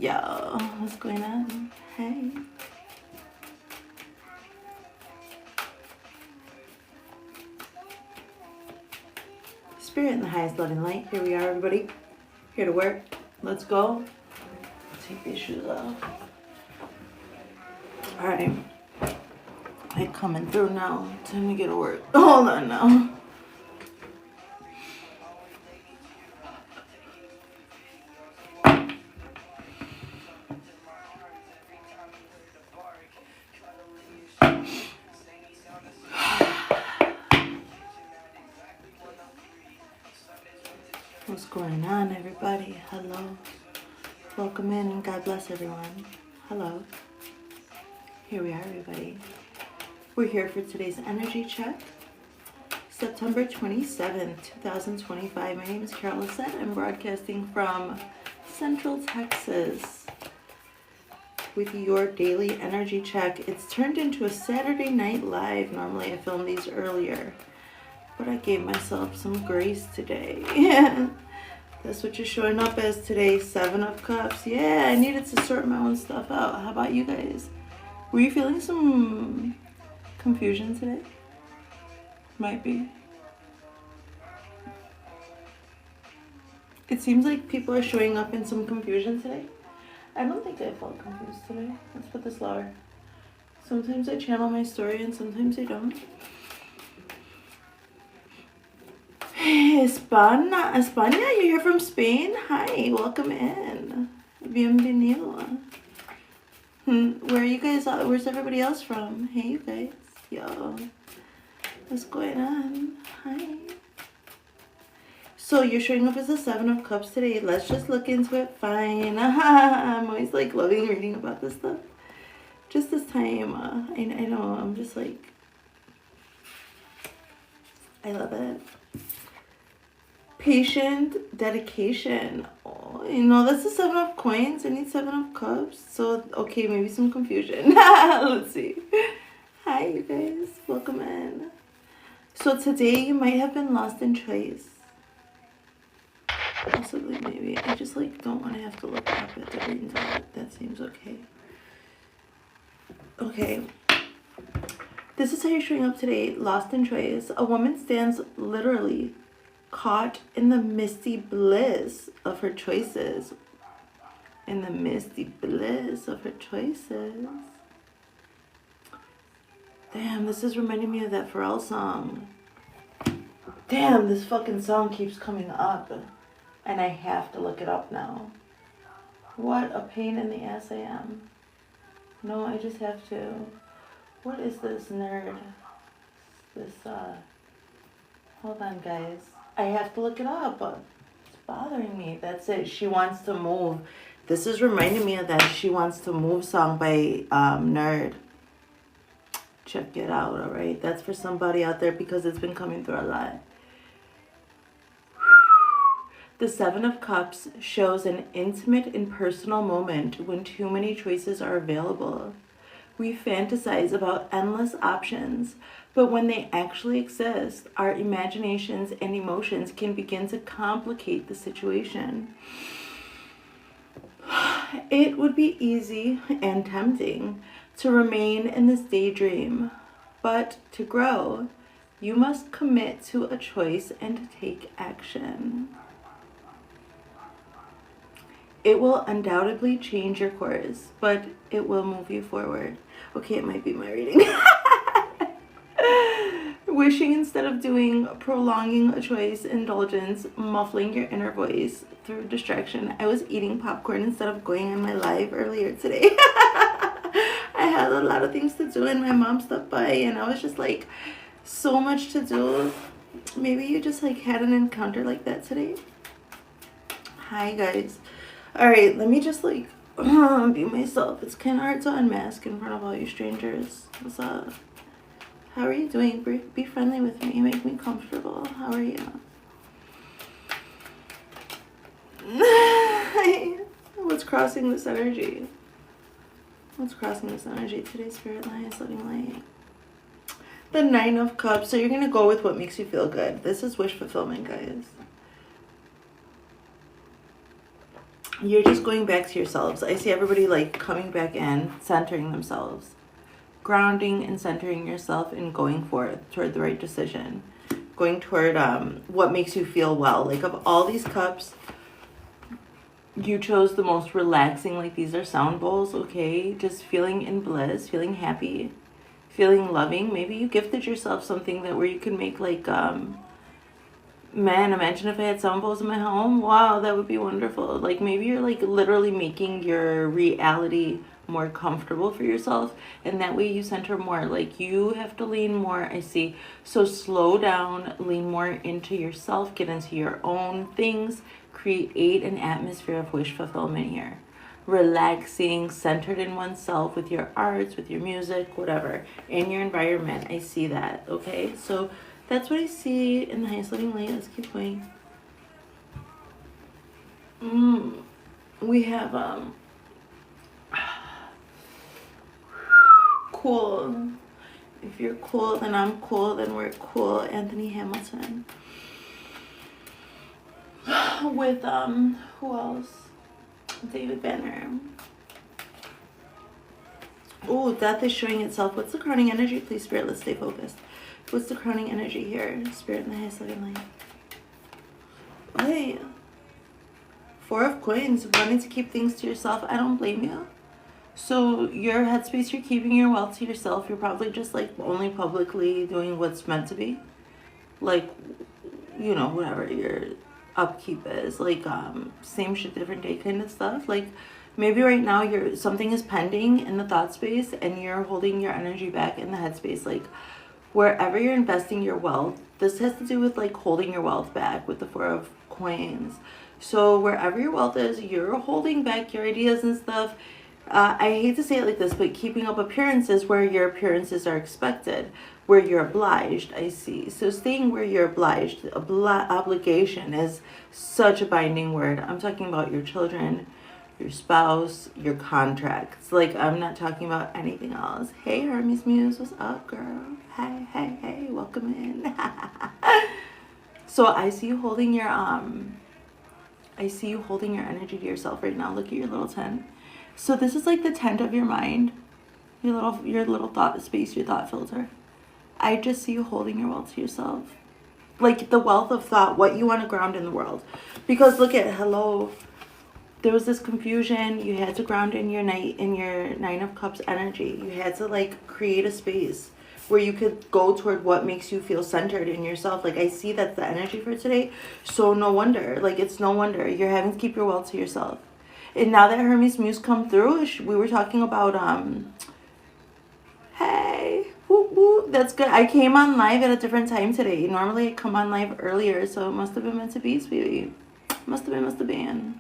Yo, what's going on? Hey. Spirit in the highest loving light. Here we are, everybody. Here to work. Let's go. Take these shoes off. Alright. I'm coming through now. Time to get to work. Hold on now. What's going on, everybody? Hello. Welcome in and God bless everyone. Hello. Here we are, everybody. We're here for today's energy check. September 27th, 2025. My name is Carol Lissette. I'm broadcasting from Central Texas with your daily energy check. It's turned into a Saturday Night Live. Normally I film these earlier, but I gave myself some grace today. That's what you're showing up as today. 7 of Cups. Yeah, I needed to sort my own stuff out. How about you guys? Were you feeling some confusion today? Might be. It seems like people are showing up in some confusion today. I don't think I felt confused today. Let's put this lower. Sometimes I channel my story and sometimes I don't. España, you're here from Spain? Hi, welcome in. Bienvenido. Where are you guys? Where's everybody else from? Hey, you guys. Yo. What's going on? Hi. So you're showing up as a 7 of Cups today. Let's just look into it. Fine. I'm always like loving reading about this stuff. Just this time, I know, I'm just like, I love it. Patient dedication. Oh, you know, that's the 7 of Coins. I need 7 of Cups. So, okay, maybe some confusion. Let's see. Hi, you guys. Welcome in. So today you might have been lost in choice. Possibly, maybe. I just like don't want to have to look up at the readings. That seems okay. Okay. This is how you're showing up today. Lost in choice. A woman stands literally caught in the misty bliss of her choices. In the misty bliss of her choices. Damn, this is reminding me of that Pharrell song. Damn, this fucking song keeps coming up. And I have to look it up now. What a pain in the ass I am. No, I just have to. What is this nerd? This, hold on, guys. I have to look it up. It's bothering me. That's it. She Wants to Move. This is reminding me of that She Wants to Move song by Nerd. Check it out, alright? That's for somebody out there because it's been coming through a lot. The 7 of Cups shows an intimate and personal moment when too many choices are available. We fantasize about endless options, but when they actually exist, our imaginations and emotions can begin to complicate the situation. It would be easy and tempting to remain in this daydream, but to grow, you must commit to a choice and take action. It will undoubtedly change your course, but it will move you forward. Okay, it might be my reading. Wishing instead of doing, prolonging a choice, indulgence, muffling your inner voice through distraction. I was eating popcorn instead of going on my live earlier today. I had a lot of things to do and my mom stopped by and I was just like, so much to do. Maybe you just like had an encounter like that today. Hi, guys. Alright, let me just like be myself. It's kind of hard to unmask in front of all you strangers. What's up? How are you doing? Be friendly with me. Make me comfortable. How are you? What's crossing this energy? What's crossing this energy today, Spirit Light, Living Light? The 9 of Cups. So you're going to go with what makes you feel good. This is wish fulfillment, guys. you're just going back to yourselves. I see everybody like coming back in, centering themselves, grounding and centering yourself, and going toward the right decision, going toward what makes you feel well. Like, of all these cups, you chose the most relaxing. Like, these are sound bowls, okay? Just feeling in bliss, feeling happy, feeling loving. Maybe you gifted yourself something that where you can make like man, imagine if I had sound bowls in my home. Wow, that would be wonderful. Like, maybe you're like literally making your reality more comfortable for yourself, and that way you center more. Like, you have to lean more, I see. So slow down, lean more into yourself, get into your own things, create an atmosphere of wish fulfillment here. Relaxing, centered in oneself with your arts, with your music, whatever, in your environment. I see that, okay? So that's what I see in the highest living light. Let's keep going. We have cool. If you're cool, then I'm cool, then we're cool. Anthony Hamilton. With who else? David Banner. Oh, death is showing itself. What's the crowning energy? Please, Spirit, let's stay focused. What's the crowning energy here? Spirit in the highest living light. Hey. 4 of Coins, wanting to keep things to yourself. I don't blame you. So your headspace, you're keeping your wealth to yourself. You're probably just like only publicly doing what's meant to be. Like, you know, whatever your upkeep is. Like, same shit, different day kind of stuff. Like, maybe right now something is pending in the thought space and you're holding your energy back in the headspace. Like, wherever you're investing your wealth, this has to do with like holding your wealth back with the 4 of Coins. So wherever your wealth is, you're holding back your ideas and stuff. I hate to say it like this, but keeping up appearances where your appearances are expected, where you're obliged, I see. So staying where you're obliged, obligation is such a binding word. I'm talking about your children, your spouse, your contracts. Like, I'm not talking about anything else. Hey, Hermes Muse, what's up, girl? Hey, hey, hey, welcome in. So I see you holding your energy to yourself right now. Look at your little tent. So this is like the tent of your mind, your little thought space, your thought filter. I just see you holding your wealth to yourself. Like the wealth of thought, what you want to ground in the world. Because look at, hello, there was this confusion. You had to ground in your 9 of Cups energy. You had to like create a space where you could go toward what makes you feel centered in yourself. Like, I see that's the energy for today. So no wonder, like, it's no wonder you're having to keep your wealth to yourself. And now that Hermes Muse come through, we were talking about, hey, whoop, whoop, that's good. I came on live at a different time today. Normally I come on live earlier, so it must have been meant to be, sweetie. Must have been.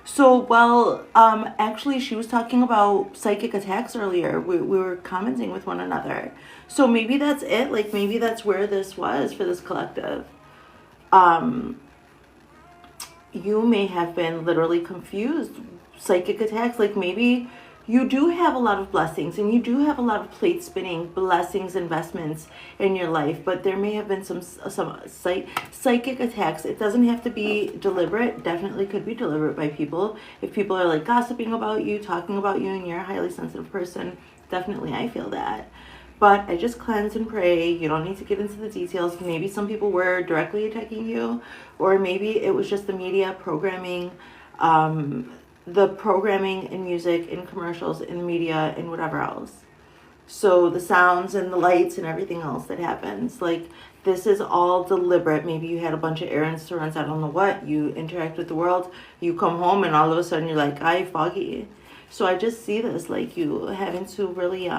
So, well, actually, she was talking about psychic attacks earlier. We were commenting with one another. So maybe that's it. Like, maybe that's where this was for this collective. You may have been literally confused. Psychic attacks. Like, maybe you do have a lot of blessings and you do have a lot of plate spinning blessings, investments in your life, but there may have been some psychic attacks. It doesn't have to be deliberate. Definitely could be deliberate by people. If people are like gossiping about you, talking about you, and you're a highly sensitive person, definitely I feel that. But I just cleanse and pray. You don't need to get into the details. Maybe some people were directly attacking you, or maybe it was just the media programming, the programming in music, in commercials, in the media, and whatever else. So the sounds and the lights and everything else that happens, like, this is all deliberate. Maybe you had a bunch of errands to run, I don't know what. You interact with the world, you come home, and all of a sudden you're like, "I foggy." So I just see this, like, you having to really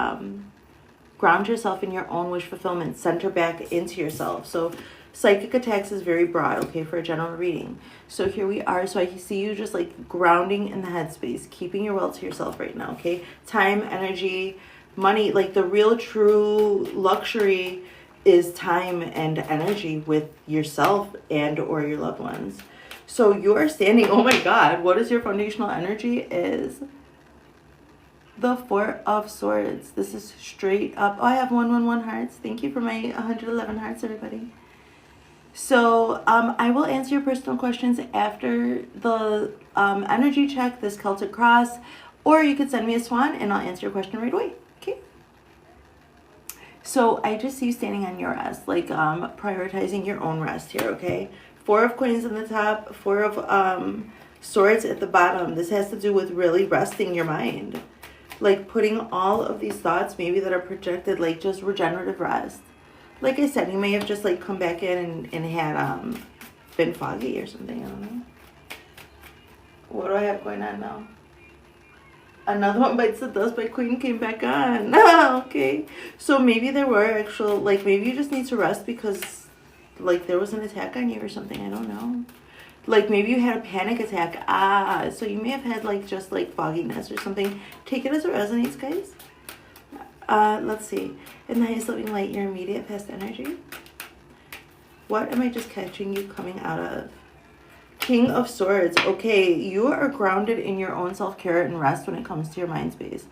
ground yourself in your own wish fulfillment, center back into yourself. So psychic attacks is very broad, okay, for a general reading. So here we are. So I see you just like grounding in the headspace, keeping your wealth to yourself right now, okay? Time, energy, money, like the real true luxury is time and energy with yourself and or your loved ones. So you are standing, oh my God, what is your foundational energy is the 4 of Swords. This is straight up. Oh, I have 111 hearts. Thank you for my 111 hearts, everybody. So I will answer your personal questions after the energy check, this Celtic cross, or you could send me a swan and I'll answer your question right away. Okay. So I just see you standing on your rest, like prioritizing your own rest here, okay? 4 of coins on the top, 4 of swords at the bottom. This has to do with really resting your mind. Like putting all of these thoughts maybe that are projected, like just regenerative rest. Like I said, you may have just like come back in and had been foggy or something, I don't know. What do I have going on now? Another one bites the dust by Queen came back on. Okay. So maybe there were actual, like maybe you just need to rest because like there was an attack on you or something. I don't know. Like maybe you had a panic attack. So you may have had like just like fogginess or something. Take it as it resonates, guys. Let's see. In the highest living light, your immediate past energy. What am I just catching you coming out of? King of Swords. Okay, you are grounded in your own self-care and rest when it comes to your mind space.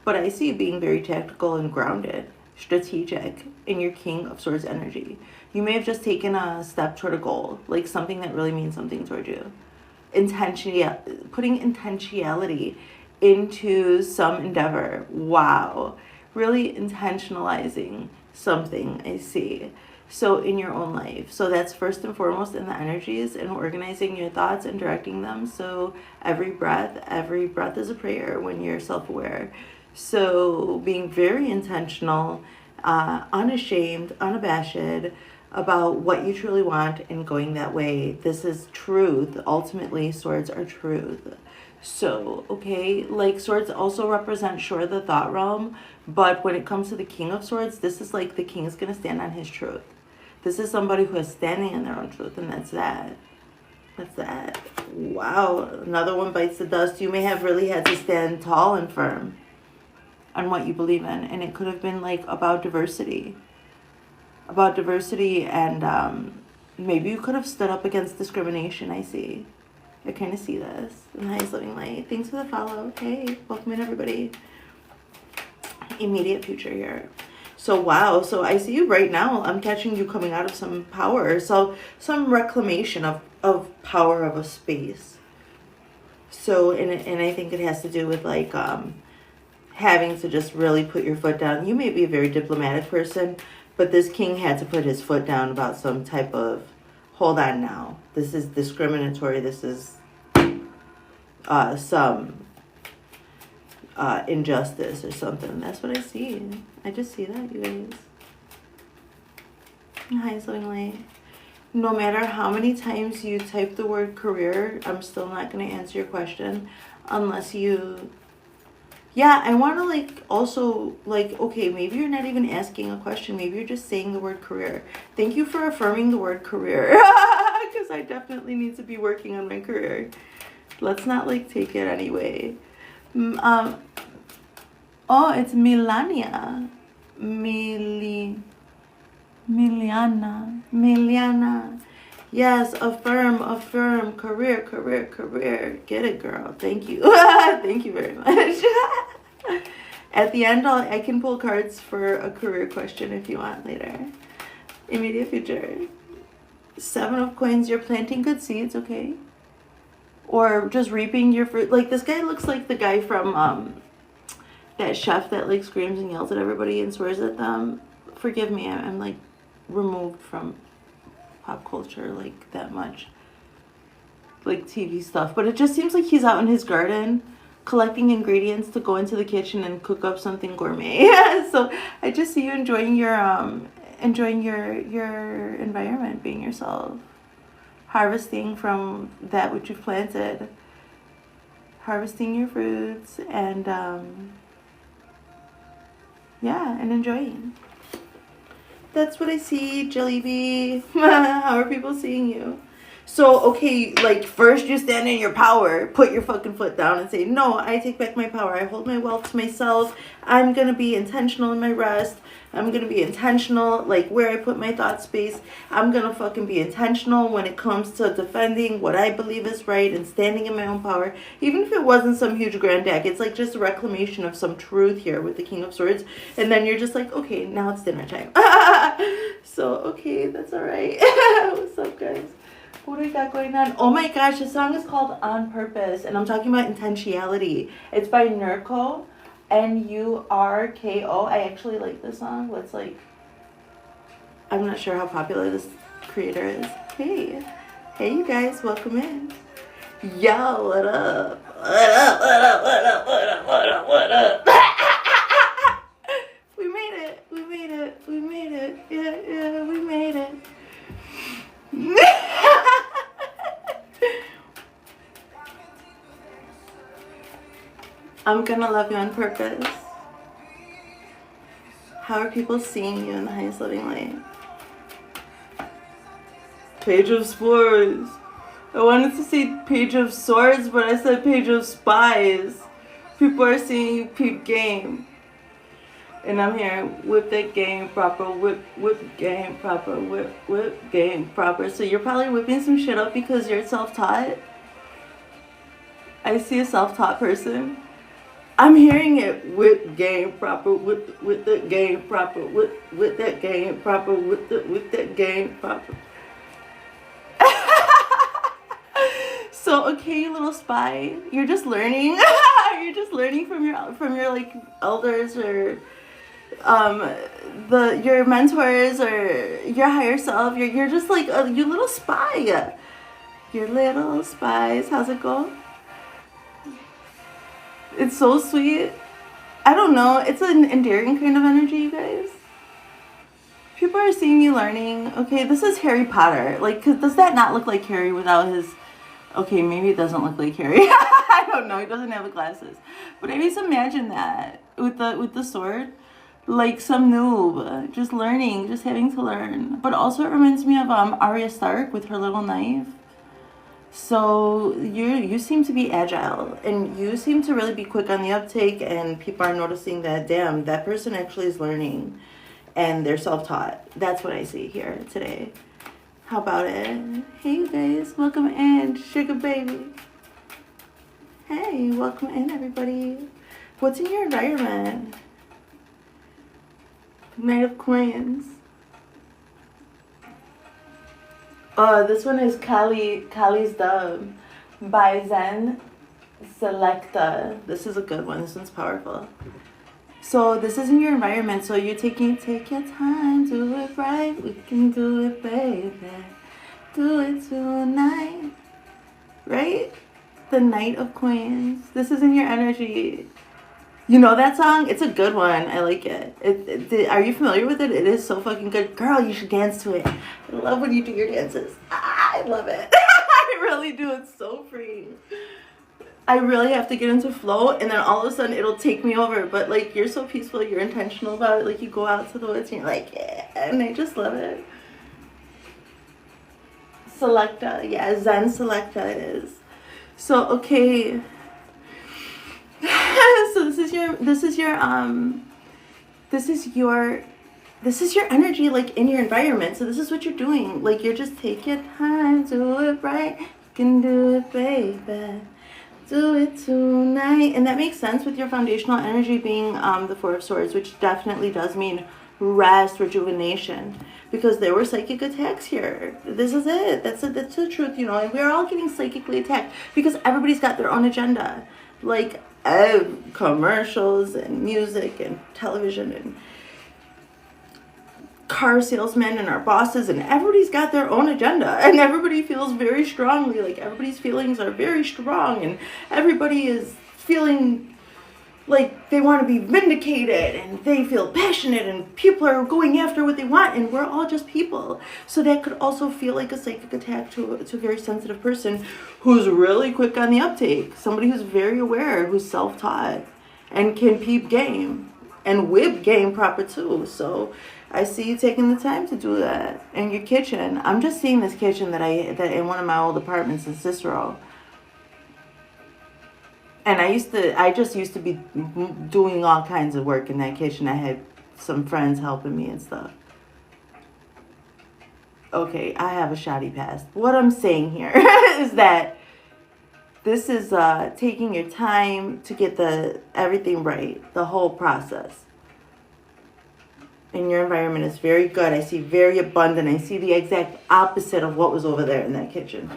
But I see you being very tactical and grounded, strategic in your King of Swords energy. You may have just taken a step toward a goal, like something that really means something toward you. Putting intentionality into some endeavor. Wow. Really intentionalizing something, I see. So in your own life. So that's first and foremost in the energies and organizing your thoughts and directing them. So every breath is a prayer when you're self-aware. So being very intentional, unashamed, unabashed about what you truly want and going that way. This is truth. Ultimately, swords are truth. So, okay, like swords also represent, sure, the thought realm, but when it comes to the King of Swords, this is like the king is going to stand on his truth. This is somebody who is standing in their own truth, and that's that. That's that. Wow, another one bites the dust. You may have really had to stand tall and firm on what you believe in, and it could have been like about diversity. About diversity, and maybe you could have stood up against discrimination, I see. I kind of see this in the highest living light. Thanks for the follow. Hey, welcome in, everybody. Immediate future here. So, wow. So, I see you right now. I'm catching you coming out of some power. So, some reclamation of power of a space. So, and I think it has to do with, like, having to just really put your foot down. You may be a very diplomatic person, but this king had to put his foot down about some type of, hold on now. This is discriminatory. This is some injustice or something. That's what I see. I just see that, you guys. Highest living light. No matter how many times you type the word career, I'm still not going to answer your question unless you... Yeah, I want to like also like, okay, maybe you're not even asking a question. Maybe you're just saying the word career. Thank you for affirming the word career because I definitely need to be working on my career. Let's not like take it anyway. Oh, it's Melania. Miliana. Yes, affirm, career. Get it, girl. Thank you. Thank you very much. At the end, I can pull cards for a career question if you want later. Immediate future. 7 of coins, you're planting good seeds, okay? Or just reaping your fruit. Like, this guy looks like the guy from that chef that, like, screams and yells at everybody and swears at them. Forgive me, I'm like, removed from pop culture like that much, like TV stuff, but it just seems like he's out in his garden collecting ingredients to go into the kitchen and cook up something gourmet. So I just see you enjoying your environment, being yourself, harvesting from that which you've planted, harvesting your fruits, and yeah, and enjoying. That's what I see, Jellyby. How are people seeing you? So, okay, like, first you stand in your power, put your fucking foot down and say, no, I take back my power. I hold my wealth to myself. I'm going to be intentional in my rest. I'm going to be intentional, like, where I put my thought space. I'm going to fucking be intentional when it comes to defending what I believe is right and standing in my own power. Even if it wasn't some huge grand deck, it's like just a reclamation of some truth here with the King of Swords. And then you're just like, okay, now it's dinner time. So, okay, that's all right. What's up, guys? What do we got going on? Oh my gosh, this song is called On Purpose, and I'm talking about intentionality. It's by Nurko, Nurko. I actually like this song. Let's like, I'm not sure how popular this creator is. Hey you guys, welcome in. Yo, what up? What up, what up, what up, what up, what up, what up? We made it, we made it, we made it. Yeah, we made it. I'm gonna love you on purpose. How are people seeing you in the highest living light? Page of Swords. I wanted to say Page of Swords, but I said Page of Spies. People are seeing you peep game. And I'm here, whip that game proper, whip game proper, whip game proper. So you're probably whipping some shit up because you're self-taught. I see a self-taught person. I'm hearing it, whip game proper, with the game proper, with that game proper, with that game proper. So okay, you little spy, you're just learning. You're just learning from your like elders or your mentors or your higher self. You're just like you little spy. Your little spies. How's it go? It's so sweet. I don't know. It's an endearing kind of energy, you guys. People are seeing you learning. Okay, this is Harry Potter. Like, does that not look like Harry without his... Okay, maybe it doesn't look like Harry. I don't know. He doesn't have the glasses. But I just imagine that with the sword. Like some noob. Just learning. Just having to learn. But also it reminds me of Arya Stark with her little knife. So you seem to be agile and you seem to really be quick on the uptake, and people are noticing that, damn, that person actually is learning and they're self-taught. That's what I see here today. How about it? Hey you guys, welcome in, sugar baby. Hey, welcome in everybody. What's in your environment? Knight of Coins. This one is Kali's Dub by Zen Selecta. This is a good one. This one's powerful. So this is in your environment. So you're take your time, do it right. We can do it, baby. Do it tonight. Right? The Knight of Coins. This is in your energy. You know that song? It's a good one. I like it. Are you familiar with it? It is so fucking good. Girl, you should dance to it. I love when you do your dances. I love it. I really do. It's so freeing. I really have to get into flow, and then all of a sudden it'll take me over. But like, you're so peaceful. You're intentional about it. Like, you go out to the woods and you're like, yeah. And I just love it. Selecta. Yeah, Zen Selecta it is. So, okay. So this is your energy, like, in your environment. So this is what you're doing. Like, you're just take your time, do it right. You can do it, baby. Do it tonight. And that makes sense with your foundational energy being the Four of Swords, which definitely does mean rest, rejuvenation, because there were psychic attacks here. This is it. That's the truth, you know. And we're all getting psychically attacked because everybody's got their own agenda. Like, commercials and music and television and car salesmen and our bosses, and everybody's got their own agenda, and everybody feels very strongly, like everybody's feelings are very strong, and everybody is feeling like they want to be vindicated, and they feel passionate, and people are going after what they want, and we're all just people. So that could also feel like a psychic attack to a very sensitive person who's really quick on the uptake, somebody who's very aware, who's self-taught, and can peep game and whip game proper too. So I see you taking the time to do that in your kitchen. I'm just seeing this kitchen that in one of my old apartments in Cicero. And I just used to be doing all kinds of work in that kitchen. I had some friends helping me and stuff. Okay, I have a shoddy past. What I'm saying here is that this is taking your time to get everything right, the whole process. And your environment is very good. I see very abundant. I see the exact opposite of what was over there in that kitchen.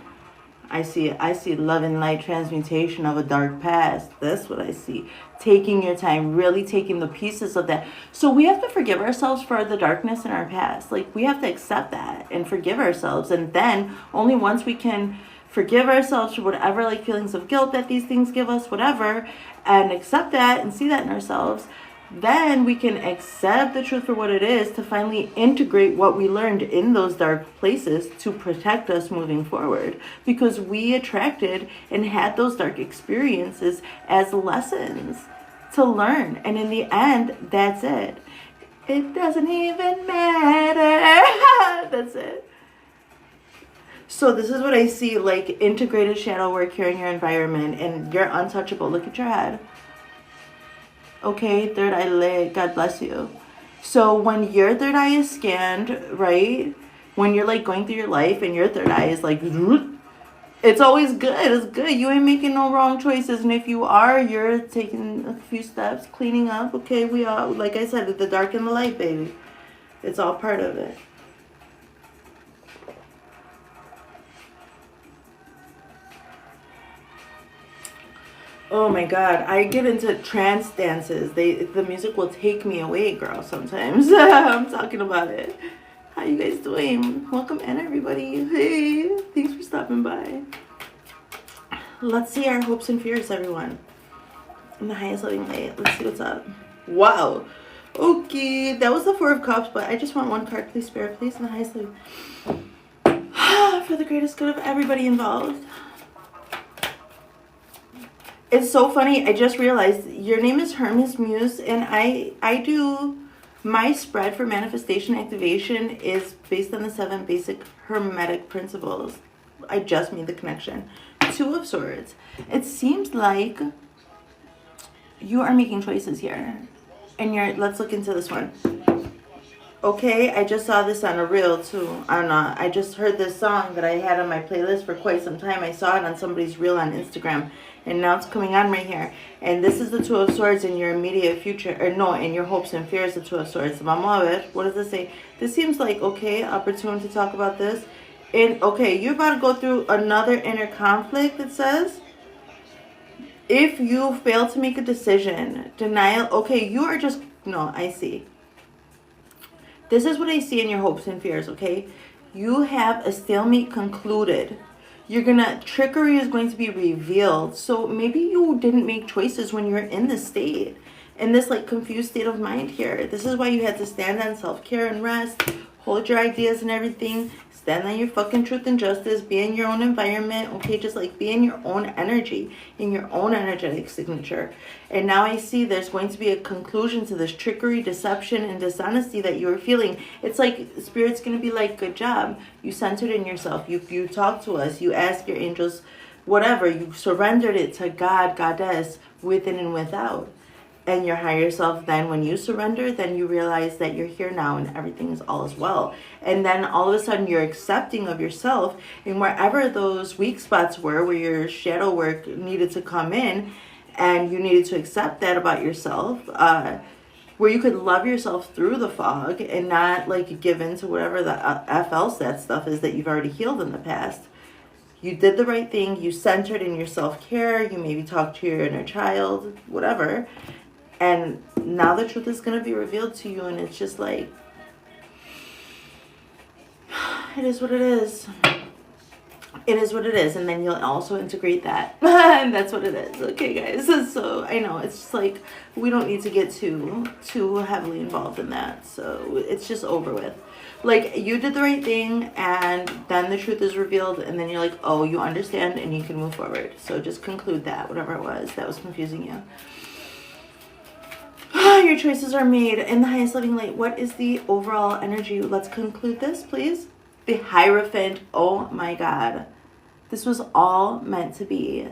I see love and light transmutation of a dark past. That's what I see. Taking your time, really taking the pieces of that. So we have to forgive ourselves for the darkness in our past. Like, we have to accept that and forgive ourselves. And then only once we can forgive ourselves for whatever, like, feelings of guilt that these things give us, whatever, and accept that and see that in ourselves, then we can accept the truth for what it is, to finally integrate what we learned in those dark places to protect us moving forward. Because we attracted and had those dark experiences as lessons to learn. And in the end, that's it. It doesn't even matter. That's it. So this is what I see, like, integrated shadow work here in your environment. And you're untouchable. Look at your head. Okay, third eye lit, God bless you. So when your third eye is scanned, right, when you're like going through your life and your third eye is like, it's always good. It's good. You ain't making no wrong choices. And if you are, you're taking a few steps, cleaning up. Okay, we all, like I said, the dark and the light, baby. It's all part of it. Oh my God, I get into trance dances. The music will take me away, girl, sometimes. I'm talking about it. How you guys doing? Welcome in, everybody. Hey, thanks for stopping by. Let's see our hopes and fears, everyone. In the highest loving light. Let's see what's up. Wow. Okay, that was the Four of Cups, but I just want one card, please, Spirit, please, in the highest loving. For the greatest good of everybody involved. It's so funny. I just realized your name is Hermes Muse, and I do my spread for manifestation activation is based on the 7 basic hermetic principles. I just made the connection. 2 of Swords. It seems like you are making choices here, and let's look into this one. Okay, I just saw this on a reel too. I just heard this song that I had on my playlist for quite some time. I saw it on somebody's reel on Instagram, and now it's coming on right here. And this is the 2 of Swords in your immediate future, or no, in your hopes and fears, the 2 of Swords. Vamos a ver. What does this say? This seems like, okay, opportune to talk about this. And, okay, you're about to go through another inner conflict, it says. If you fail to make a decision, denial, okay, you are just, no, I see. This is what I see in your hopes and fears, okay? You have a stalemate concluded. Trickery is going to be revealed. So maybe you didn't make choices when you're in this state, in this like confused state of mind here. This is why you had to stand on self-care and rest, hold your ideas and everything, stand on your fucking truth and justice, be in your own environment, okay? Just like be in your own energy, in your own energetic signature. And now I see there's going to be a conclusion to this trickery, deception, and dishonesty that you were feeling. It's like Spirit's going to be like, good job. You centered in yourself. You talked to us. You asked your angels, whatever. You surrendered it to God, Goddess, within and without. And your higher self, then when you surrender, then you realize that you're here now and everything is all as well. And then all of a sudden you're accepting of yourself, and wherever those weak spots were, where your shadow work needed to come in, and you needed to accept that about yourself, where you could love yourself through the fog and not like give in to whatever the FLSAT stuff is that you've already healed in the past. You did the right thing. You centered in your self-care. You maybe talked to your inner child, whatever. And now the truth is going to be revealed to you, and it's just like, it is what it is. It is what it is, and then you'll also integrate that. And that's what it is. Okay, guys. So I know it's just like we don't need to get too heavily involved in that. So it's just over with. Like, you did the right thing, and then the truth is revealed, and then you're like, oh, you understand, and you can move forward. So just conclude that, whatever it was that was confusing you. Your choices are made in the highest living light. What is the overall energy? Let's conclude this, please. The Hierophant. Oh my God. This was all meant to be.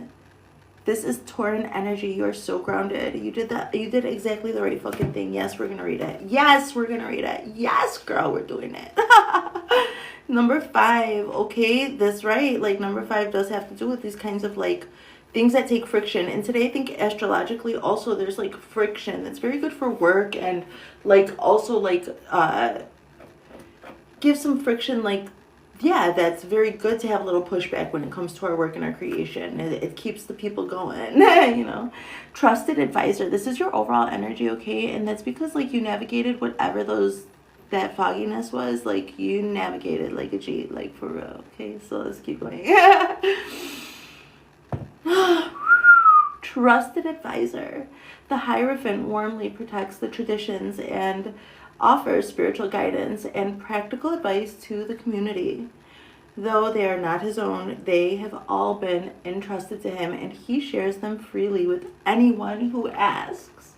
This is Tauran energy. You are so grounded. You did that. You did exactly the right fucking thing. Yes, we're going to read it. Yes, we're going to read it. Yes, girl, we're doing it. Number 5. Okay, that's right. Like, number 5 does have to do with these kinds of, like, things that take friction. And today, I think astrologically also there's, like, friction. That's very good for work and, like, also, like, give some friction, like, yeah, that's very good to have a little pushback when it comes to our work and our creation. It keeps the people going, you know. Trusted advisor. This is your overall energy, okay? And that's because, like, you navigated whatever that fogginess was. Like, you navigated like a G, like, for real, okay? So let's keep going. Trusted advisor. The Hierophant warmly protects the traditions and offers spiritual guidance and practical advice to the community. Though they are not his own, they have all been entrusted to him, and he shares them freely with anyone who asks.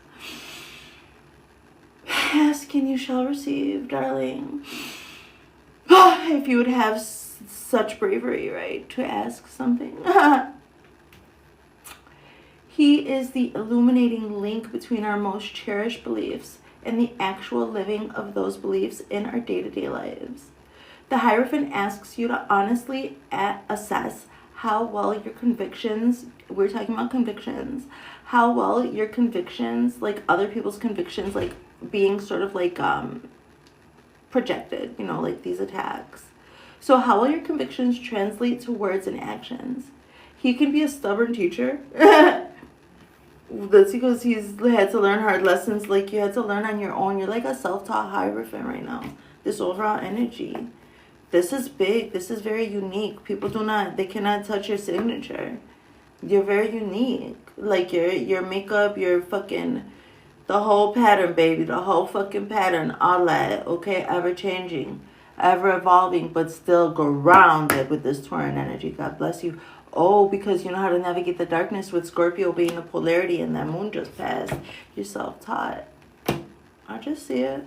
Ask and you shall receive, darling. If you would have such bravery, right, to ask something. He is the illuminating link between our most cherished beliefs and the actual living of those beliefs in our day-to-day lives. The Hierophant asks you to honestly assess how well your convictions, we're talking about convictions, how well your convictions, like other people's convictions, like being sort of like projected, you know, like these attacks. So how will your convictions translate to words and actions? He can be a stubborn teacher. That's because he's had to learn hard lessons like you had to learn on your own. You're like a self-taught Hierophant right now. This overall energy. This is big. This is very unique. People they cannot touch your signature. You're very unique. Like your makeup, your fucking, the whole pattern, baby. The whole fucking pattern. All that, okay? Ever changing, ever evolving, but still grounded with this Tauran energy. God bless you. Oh, because you know how to navigate the darkness with Scorpio being the polarity and that moon just passed. You're self-taught. I just see it.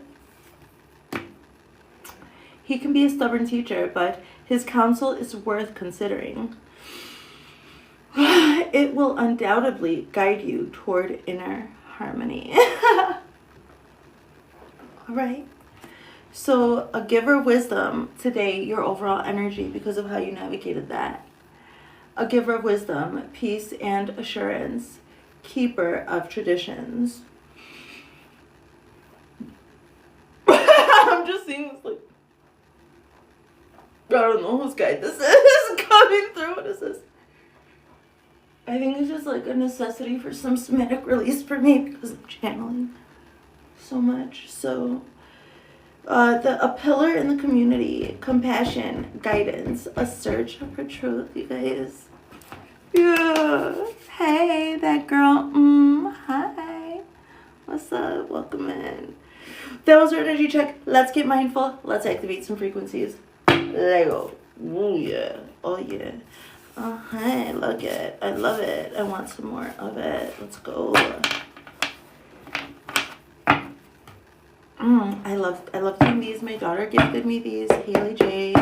He can be a stubborn teacher, but his counsel is worth considering. It will undoubtedly guide you toward inner harmony. All right. So a giver of wisdom today, your overall energy because of how you navigated that. A giver of wisdom, peace and assurance, keeper of traditions. I'm just seeing this like, I don't know whose guide this is coming through. What is this? I think it's just like a necessity for some somatic release for me because I'm channeling so much. So a pillar in the community, compassion, guidance, a search for truth, you guys. Yeah. Hey, that girl. Hi. What's up? Welcome in. That was our energy check. Let's get mindful. Let's activate some frequencies. Lego. Oh yeah. Oh yeah. Oh hi. I love it. I love it. I want some more of it. Let's go. I love doing these. My daughter gifted me these. Haley J.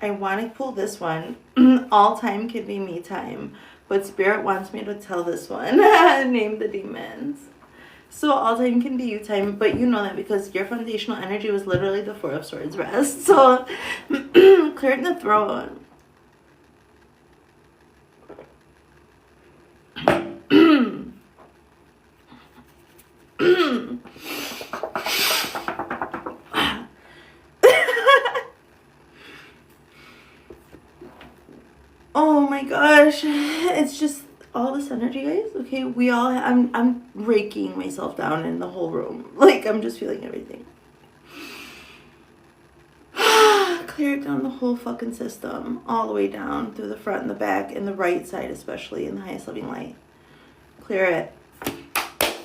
I want to pull this one. All time can be me time. But Spirit wants me to tell this one. Name the demons. So all time can be you time. But you know that because your foundational energy was literally the 4 of Swords rest. So clearing the throne. Oh my gosh, it's just all this energy, guys. Okay, I'm raking myself down in the whole room. Like, I'm just feeling everything. Clear it down the whole fucking system, all the way down through the front and the back and the right side, especially in the highest living light. Clear it.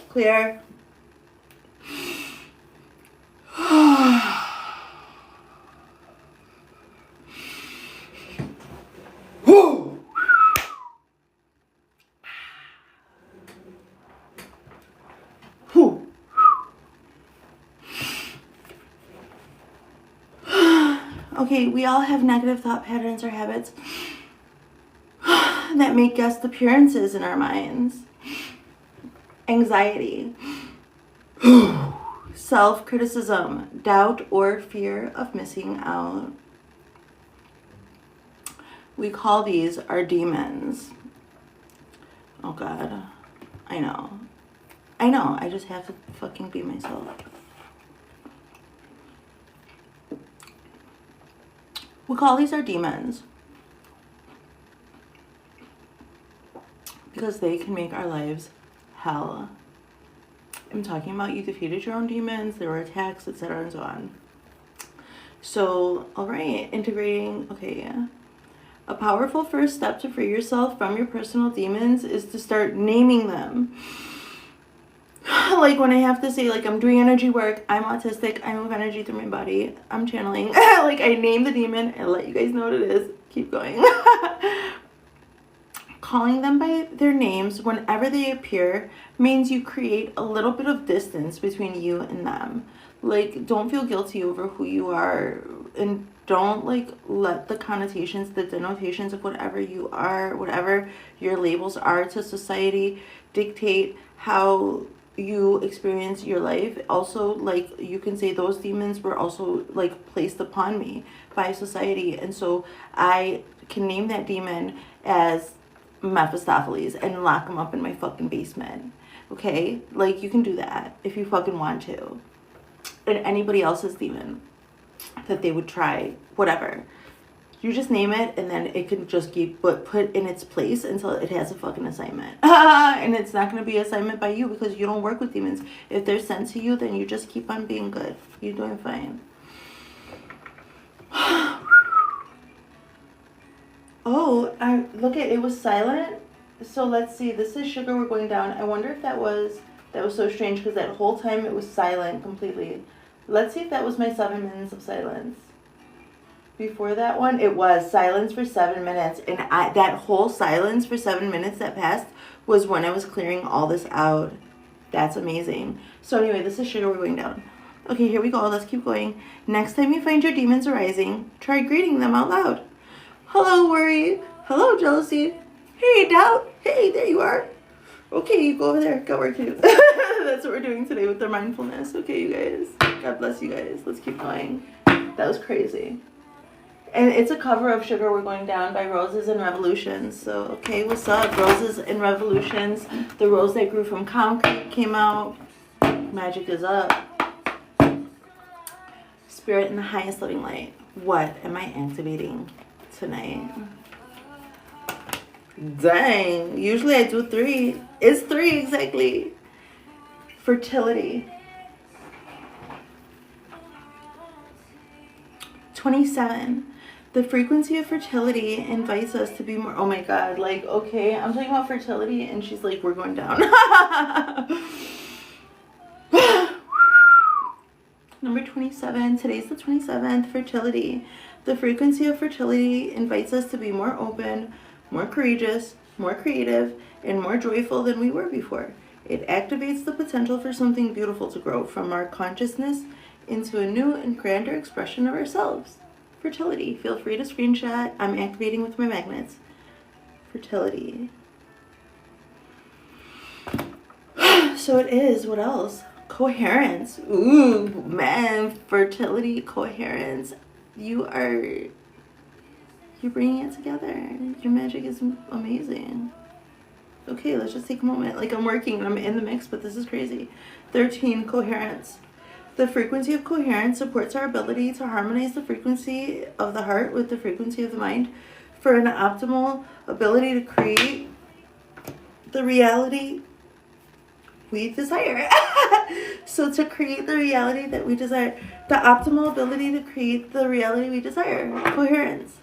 Clear. Okay, we all have negative thought patterns or habits that make guest appearances in our minds. Anxiety, self-criticism, doubt, or fear of missing out. We call these our demons. Oh God, I know, I just have to fucking be myself. We call these our demons because they can make our lives hell. I'm talking about you defeated your own demons, there were attacks, etc. and so on. So, all right, integrating, okay. A powerful first step to free yourself from your personal demons is to start naming them. Like when I have to say, like, I'm doing energy work, I'm autistic, I move energy through my body, I'm channeling. Like, I name the demon and let you guys know what it is. Keep going. Calling them by their names whenever they appear means you create a little bit of distance between you and them. Like, don't feel guilty over who you are, and don't, like, let the connotations, the denotations of whatever you are, whatever your labels are to society, dictate how you experience your life. Also, like, you can say those demons were also, like, placed upon me by society, and so I can name that demon as Mephistopheles and lock him up in my fucking basement. Okay, like, you can do that if you fucking want to. And anybody else's demon that they would try, whatever, you just name it, and then it can just keep put in its place until it has a fucking assignment. And it's not going to be an assignment by you because you don't work with demons. If they're sent to you, then you just keep on being good. You're doing fine. Oh, look at it was silent. So let's see. This is sugar. We're going down. I wonder if that was so strange because that whole time it was silent completely. Let's see if that was my 7 minutes of silence. Before that one, it was silence for 7 minutes, and that whole silence for 7 minutes that passed was when I was clearing all this out. That's amazing. So anyway, this is sugar. We're going down. Okay, here we go. Let's keep going. Next time you find your demons arising, try greeting them out loud. Hello, worry. Hello, jealousy. Hey, doubt. Hey, there you are. Okay, you go over there. Got work to do. That's what we're doing today with our mindfulness. Okay, you guys. God bless you guys. Let's keep going. That was crazy. And it's a cover of Sugar We're Going Down by Roses and Revolutions. So, okay, what's up? Roses and Revolutions. The rose that grew from concrete came out. Magic is up. Spirit in the highest living light. What am I activating tonight? Dang. Usually I do 3. It's 3 exactly. Fertility. 27. The frequency of fertility invites us to be more... Oh my God. Like, okay, I'm talking about fertility and she's like, we're going down. Number 27. Today's the 27th. Fertility. The frequency of fertility invites us to be more open, more courageous, more creative, and more joyful than we were before. It activates the potential for something beautiful to grow from our consciousness into a new and grander expression of ourselves. Fertility. Feel free to screenshot. I'm activating with my magnets. Fertility. So it is. What else? Coherence. Ooh, man. Fertility, coherence. You're bringing it together. Your magic is amazing. Okay, let's just take a moment. Like, I'm working, I'm in the mix, but this is crazy. 13, coherence. The frequency of coherence supports our ability to harmonize the frequency of the heart with the frequency of the mind for an optimal ability to create the reality we desire. So to create the reality that we desire, the optimal ability to create the reality we desire, coherence.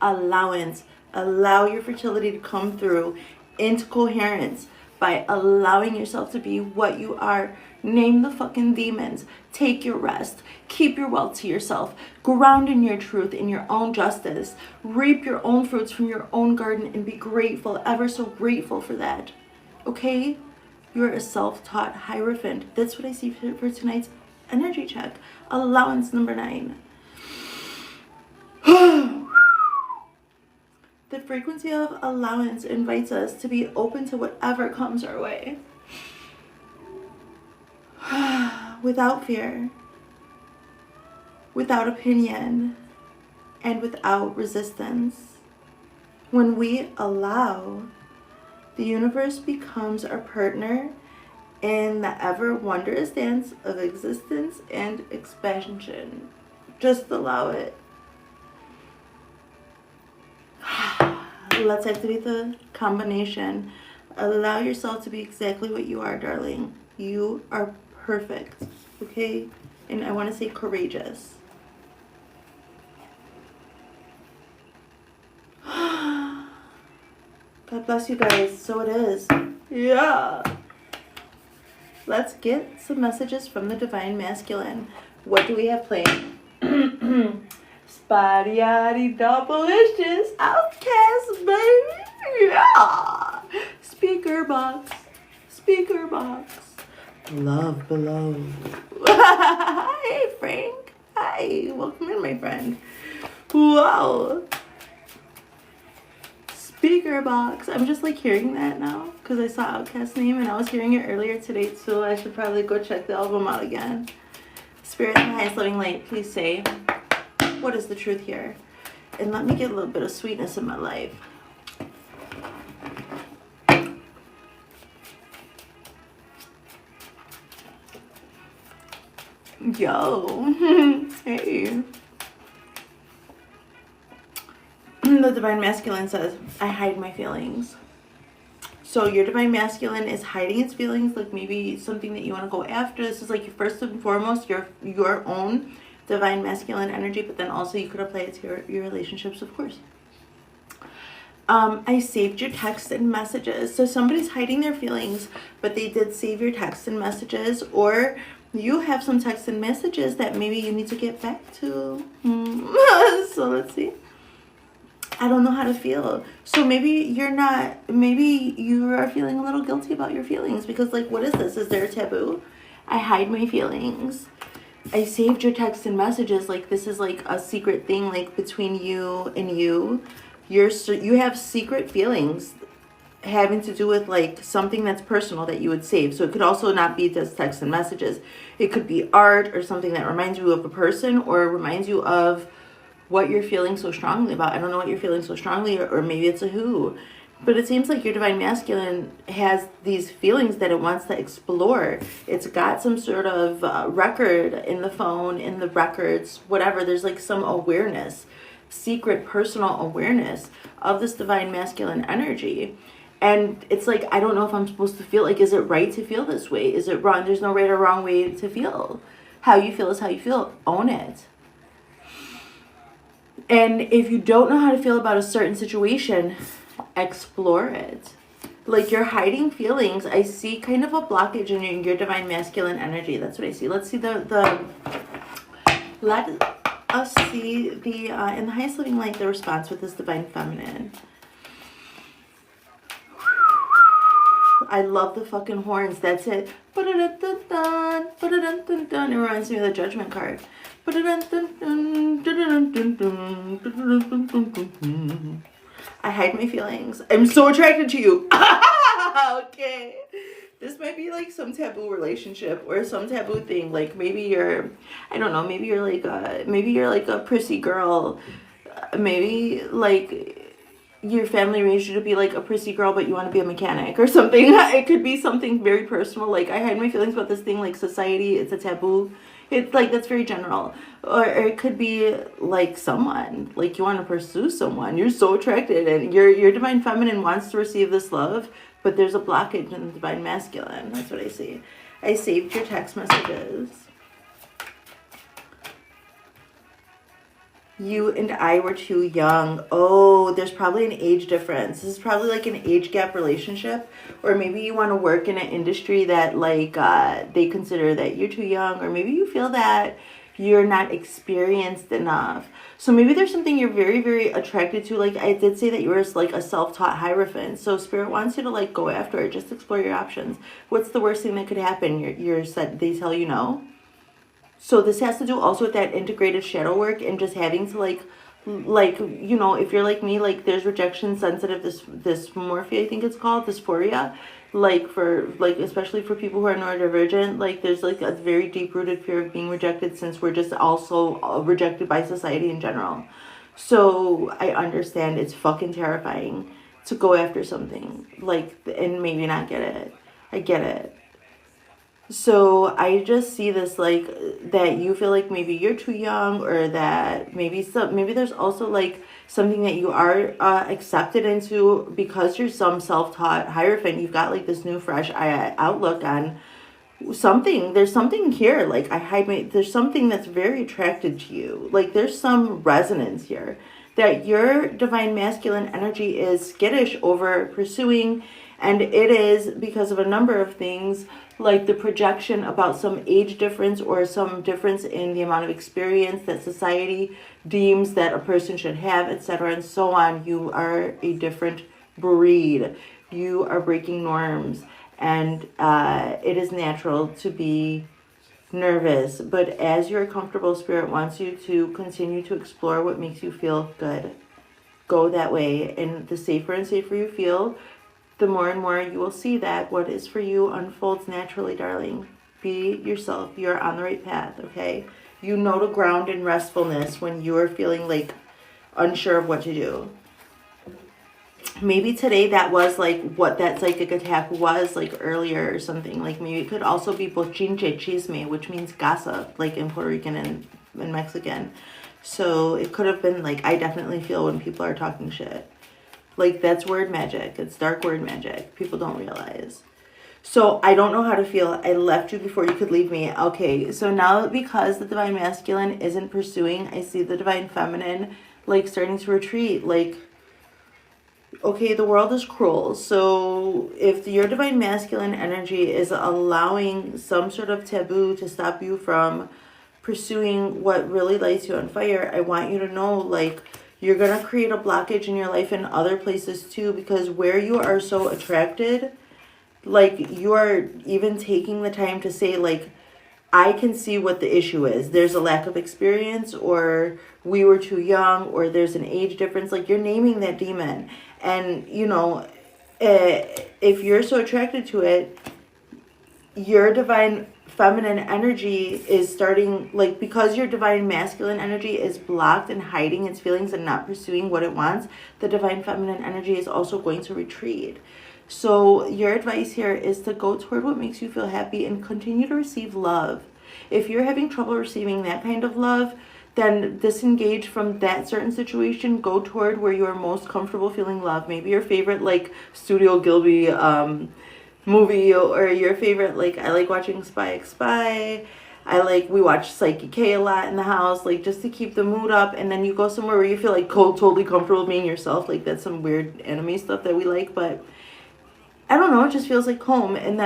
Allowance. Allow your fertility to come through into coherence by allowing yourself to be what you are. Name the fucking demons. Take your rest. Keep your wealth to yourself. Ground in your truth, in your own justice. Reap your own fruits from your own garden and be grateful, ever so grateful for that. Okay? You're a self-taught Hierophant. That's what I see for tonight's energy check. Allowance number 9. The frequency of allowance invites us to be open to whatever comes our way. Without fear, without opinion, and without resistance. When we allow, the universe becomes our partner in the ever wondrous dance of existence and expansion. Just allow it. Let's activate the combination. Allow yourself to be exactly what you are, darling. You are perfect, okay? And I want to say courageous. God bless you guys. So it is. Yeah. Let's get some messages from the Divine Masculine. What do we have playing? Spotty double-licious outcast, baby. Yeah. Speaker box. Speaker box. Love below. Hey, Frank. Hi. Welcome in, my friend. Wow. Speaker box. I'm just like hearing that now because I saw Outkast's name and I was hearing it earlier today too. I should probably go check the album out again. Spirit and highest living light, please say, what is the truth here? And let me get a little bit of sweetness in my life. Yo. Hey. The Divine Masculine says, I hide my feelings. So your Divine Masculine is hiding its feelings, like maybe something that you want to go after. This is like first and foremost your own Divine Masculine energy, but then also you could apply it to your relationships, of course. I saved your texts and messages. So somebody's hiding their feelings, but they did save your texts and messages, or you have some texts and messages that maybe you need to get back to. So let's see. I don't know how to feel. So maybe you are feeling a little guilty about your feelings because, like, what is this? Is there a taboo? I hide my feelings. I saved your texts and messages. Like, this is like a secret thing, like between you and you. You have secret feelings having to do with like something that's personal that you would save. So it could also not be just texts and messages. It could be art or something that reminds you of a person or reminds you of what you're feeling so strongly about. I don't know what you're feeling so strongly, or maybe it's a who. But it seems like your Divine Masculine has these feelings that it wants to explore. It's got some sort of record in the phone, in the records, whatever. There's like some awareness, secret personal awareness of this Divine Masculine energy. And it's like, I don't know if I'm supposed to feel like, is it right to feel this way? Is it wrong? There's no right or wrong way to feel. How you feel is how you feel. Own it. And if you don't know how to feel about a certain situation, explore it. Like, you're hiding feelings. I see kind of a blockage in your Divine Masculine energy. That's what I see. Let's see let us see in the highest living light, the response with this Divine Feminine. I love the fucking horns. That's it. It reminds me of the Judgment card. I hide my feelings. I'm so attracted to you. Okay. This might be like some taboo relationship or some taboo thing. Like maybe you're, I don't know, maybe you're like a prissy girl. Maybe like your family raised you to be like a prissy girl, but you want to be a mechanic or something. It could be something very personal. Like, I hide my feelings about this thing, like society, it's a taboo. It's like, that's very general. Or it could be like someone, like you want to pursue someone. You're so attracted and your Divine Feminine wants to receive this love, but there's a blockage in the Divine Masculine. That's what I see. I saved your text messages. You and I were too young. Oh, there's probably an age difference. This is probably like an age gap relationship. Or maybe you want to work in an industry that like they consider that you're too young. Or maybe you feel that you're not experienced enough. So maybe there's something you're very, very attracted to. Like I did say that you were like a self-taught Hierophant. So Spirit wants you to like go after it. Just explore your options. What's the worst thing that could happen? You're said they tell you no. So this has to do also with that integrated shadow work and just having to like you know, if you're like me, like there's rejection sensitive dysmorphia, I think it's called, dysphoria, like for like especially for people who are neurodivergent, like there's like a very deep rooted fear of being rejected, since we're just also rejected by society in general. So I understand it's fucking terrifying to go after something like and maybe not get it. I get it. So I just see this like that you feel like maybe you're too young, or that maybe there's also like something that you are accepted into because you're some self-taught Hierophant. You've got like this new fresh outlook on something. There's something here, like there's something that's very attracted to you. Like there's some resonance here that your divine masculine energy is skittish over pursuing, and it is because of a number of things, like the projection about some age difference or some difference in the amount of experience that society deems that a person should have, etc. and so on. You are a different breed. You are breaking norms, and it is natural to be nervous. But as you're comfortable, Spirit wants you to continue to explore what makes you feel good. Go that way, and the safer and safer you feel, the more and more you will see that what is for you unfolds naturally, darling. Be yourself. You're on the right path, okay? You know to ground in restfulness when you are feeling like unsure of what to do. Maybe today that was like what that psychic attack was like earlier or something. Like maybe it could also be bochinche chisme, which means gossip, like in Puerto Rican and Mexican. So it could have been like, I definitely feel when people are talking shit. Like that's word magic. It's dark word magic. People don't realize. So I don't know how to feel. I left you before you could leave me. Okay, so now because the divine masculine isn't pursuing, I see the divine feminine like starting to retreat. Like, okay, the world is cruel. So if your divine masculine energy is allowing some sort of taboo to stop you from pursuing what really lights you on fire, I want you to know, like, you're going to create a blockage in your life and other places too, because where you are so attracted, like you are even taking the time to say, like, I can see what the issue is. There's a lack of experience, or we were too young, or there's an age difference. Like you're naming that demon. And, you know, if you're so attracted to it, your divine feminine energy is starting, like, because your divine masculine energy is blocked and hiding its feelings and not pursuing what it wants, the divine feminine energy is also going to retreat. So your advice here is to go toward what makes you feel happy and continue to receive love. If you're having trouble receiving that kind of love, then disengage from that certain situation. Go toward where you are most comfortable feeling love. Maybe your favorite, like, Studio Ghibli movie, or your favorite, like, I like watching Spy X Spy. We watch Psyche K a lot in the house, like, just to keep the mood up. And then you go somewhere where you feel like totally comfortable being yourself. Like, that's some weird anime stuff that we like, but I don't know, it just feels like home. And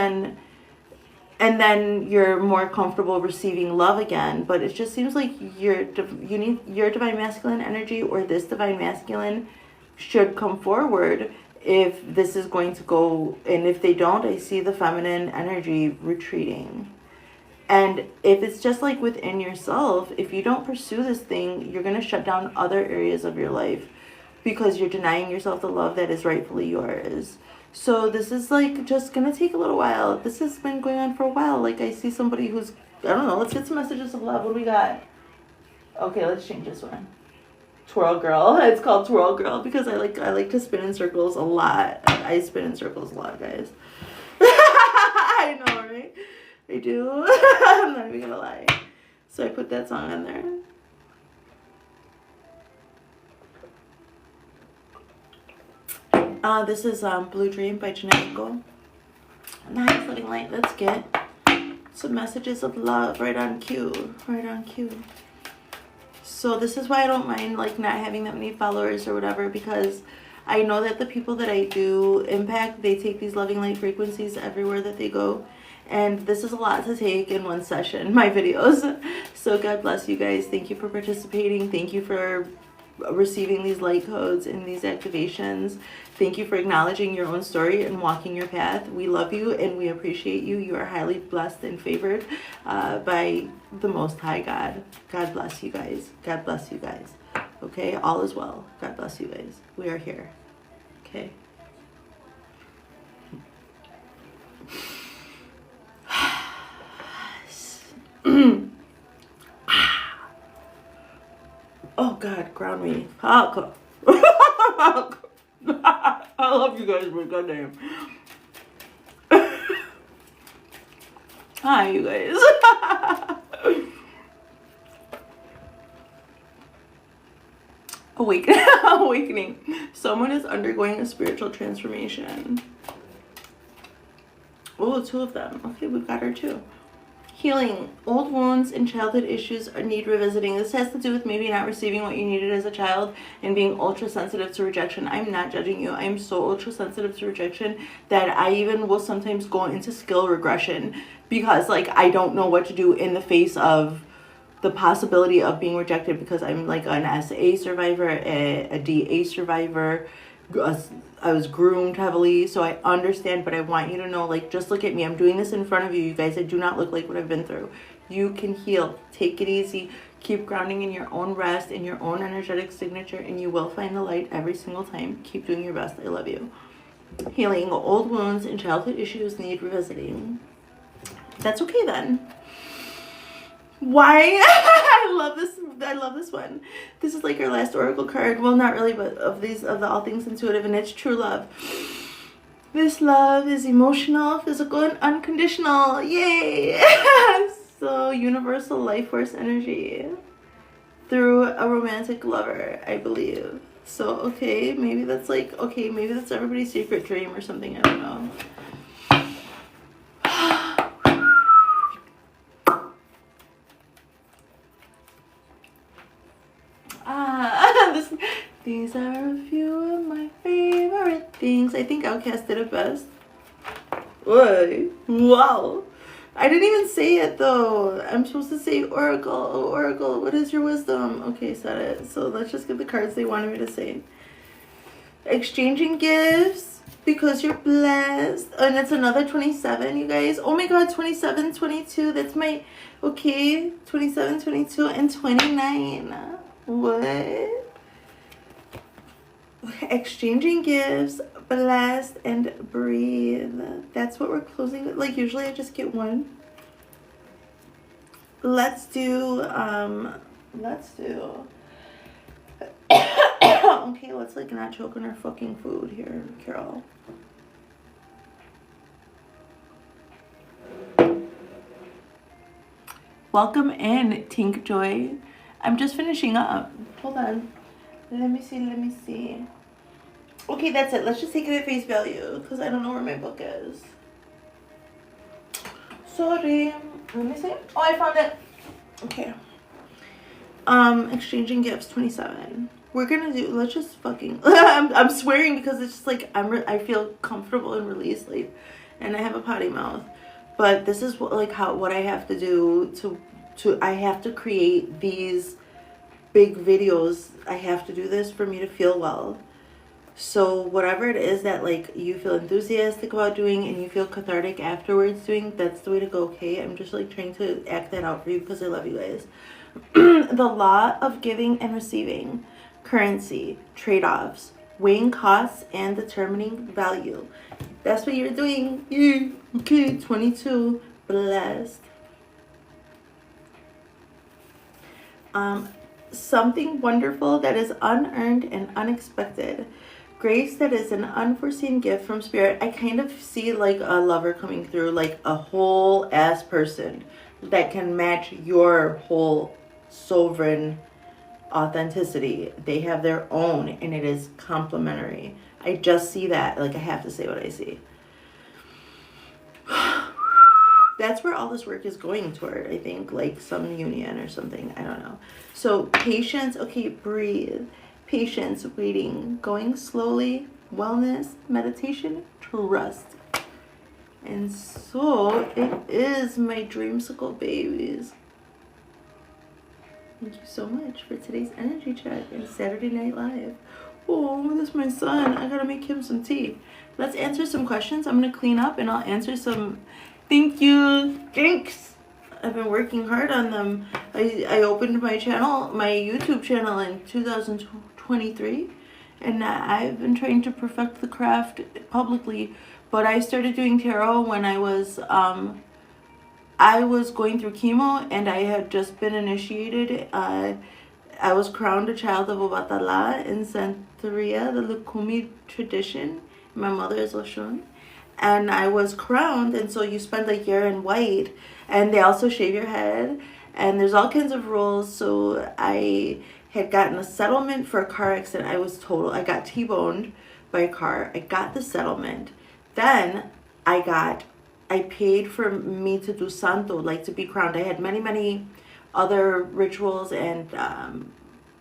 then you're more comfortable receiving love again. But it just seems like you need your divine masculine energy, or this divine masculine should come forward if this is going to go. And if they don't, I see the feminine energy retreating. And if it's just like within yourself, if you don't pursue this thing, you're going to shut down other areas of your life because you're denying yourself the love that is rightfully yours. So this is like just going to take a little while. This has been going on for a while. Like I see somebody who's, I don't know, let's get some messages of love. What do we got? Okay, let's change this one. Twirl Girl. It's called Twirl Girl because I like to spin in circles a lot. I spin in circles a lot, guys. I know, right? I do. I'm not even gonna lie. So I put that song on there. This is Blue Dream by Jhené Aiko. Nice living light. Let's get some messages of love right on cue. Right on cue. So this is why I don't mind like not having that many followers or whatever, because I know that the people that I do impact, they take these loving light frequencies everywhere that they go. And this is a lot to take in one session, my videos. So God bless you guys. Thank you for participating. Thank you for receiving these light codes and these activations. Thank you for acknowledging your own story and walking your path. We love you and we appreciate you. You are highly blessed and favored by the Most High God. God bless you guys. God bless you guys. Okay, all is well. God bless you guys. We are here. Okay. Oh God, ground me. I love you guys, my goddamn. Hi, you guys. Awakening. Someone is undergoing a spiritual transformation. Oh, two of them. Okay, we've got her too. Healing. Old wounds and childhood issues need revisiting. This has to do with maybe not receiving what you needed as a child and being ultra sensitive to rejection. I'm not judging you. I'm so ultra sensitive to rejection that I even will sometimes go into skill regression because like I don't know what to do in the face of the possibility of being rejected, because I'm like an SA survivor, a DA survivor. I was groomed heavily, so I understand, but I want you to know, like, just look at me. I'm doing this in front of you, you guys. I do not look like what I've been through. You can heal. Take it easy. Keep grounding in your own rest, in your own energetic signature, and you will find the light every single time. Keep doing your best. I love you. Healing. Old wounds and childhood issues need revisiting. That's okay then. Why? I love this one. This is like our last oracle card. Well, not really, but of the all things intuitive, and it's true love. This love is emotional, physical, and unconditional. Yay! So universal life force energy through a romantic lover, I believe. So okay, maybe that's everybody's secret dream or something. I don't know. These are a few of my favorite things. I think Outkast did it best. Whoa. Wow. I didn't even say it though. I'm supposed to say Oracle. Oh, Oracle, what is your wisdom? Okay, said it. So let's just get the cards they wanted me to say. Exchanging gifts because you're blessed. And it's another 27, you guys. Oh my God, 27, 22. That's my, okay, 27, 22, and 29. What? Exchanging gifts, blessed, and breathe. That's what we're closing with. Like usually I just get one. Let's do okay, let's like not choke on our fucking food here, Carol. Welcome in, Tink Joy. I'm just finishing up. Hold on. Let me see. Okay, that's it. Let's just take it at face value because I don't know where my book is. Sorry. Let me see. Oh, I found it. Okay. Exchanging gifts, 27. We're gonna do, let's just fucking, I'm swearing because it's just like, I feel comfortable and released, like, and I have a potty mouth. But this is what I have to do I have to create these big videos. I have to do this for me to feel well. So whatever it is that like you feel enthusiastic about doing and you feel cathartic afterwards doing, that's the way to go. Okay, I'm just like trying to act that out for you because I love you guys. The law of giving and receiving, currency, trade-offs, weighing costs, and determining value. That's what you're doing. Yeah. Okay, 22, blessed. Something wonderful that is unearned and unexpected. Grace that is an unforeseen gift from spirit. I kind of see like a lover coming through, like a whole ass person that can match your whole sovereign authenticity. They have their own and it is complementary. I just see that. Like I have to say what I see. That's where all this work is going toward, I think, like some union or something. I don't know. So patience, okay, breathe. Patience, waiting, going slowly, wellness, meditation, trust. And so it is my dreamsicle babies. Thank you so much for today's energy check and Saturday Night Live. Oh, that's my son. I gotta make him some tea. Let's answer some questions. I'm gonna clean up and I'll answer some. Thank you. Thanks. I've been working hard on them. I opened my channel, my YouTube channel in 2023, and I've been trying to perfect the craft publicly. But I started doing tarot when I was going through chemo, and I had just been initiated. I was crowned a child of Obatala in Santeria, the Lukumi tradition. My mother is Oshun. And I was crowned, and so you spend a year in white, and they also shave your head, and there's all kinds of rules. So I had gotten a settlement for a car accident. I got T-boned by a car. I got the settlement. Then I paid for me to do santo, like to be crowned. I had many other rituals and